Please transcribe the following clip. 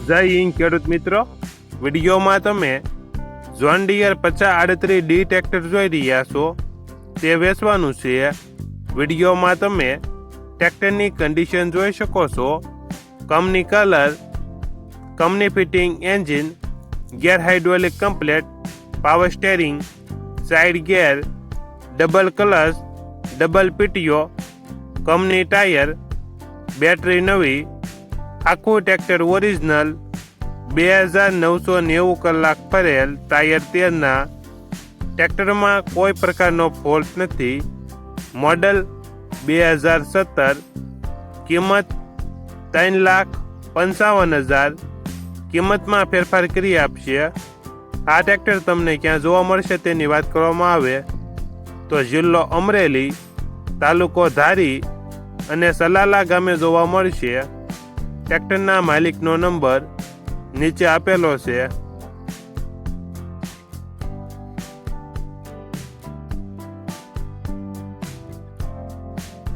જય હિન્દ ખેડૂત મિત્રો, વિડીયોમાં તમે જોન ડીયર 5038D ટ્રેક્ટર જોઈ રહ્યા છો. તે વેચવાનું છે. વિડીયોમાં તમે ટ્રેક્ટરની કન્ડિશન જોઈ શકો છો. Company colour, company fitting engine, gear hydraulic complete, power steering, side gear, double clutch, double PTO, company tyre, battery નવી, આખું ટ્રેક્ટર ઓરિજિનલ, 2990 કલાક ફરેલ, ટાયર 13ના. ટ્રેક્ટરમાં કોઈ પ્રકારનો ફોલ્ટ નથી. મોડલ 2017. કિંમત 3,55,000. કિંમતમાં ફેરફાર કરી આપશે. આ ટ્રેક્ટર તમને ક્યાં જોવા મળશે તેની વાત કરવામાં આવે તો જિલ્લો અમરેલી, તાલુકો ધારી અને સલાલા ગામે જોવા મળશે. ટ્રેક્ટરના માલિકનો નંબર નીચે આપેલો છે.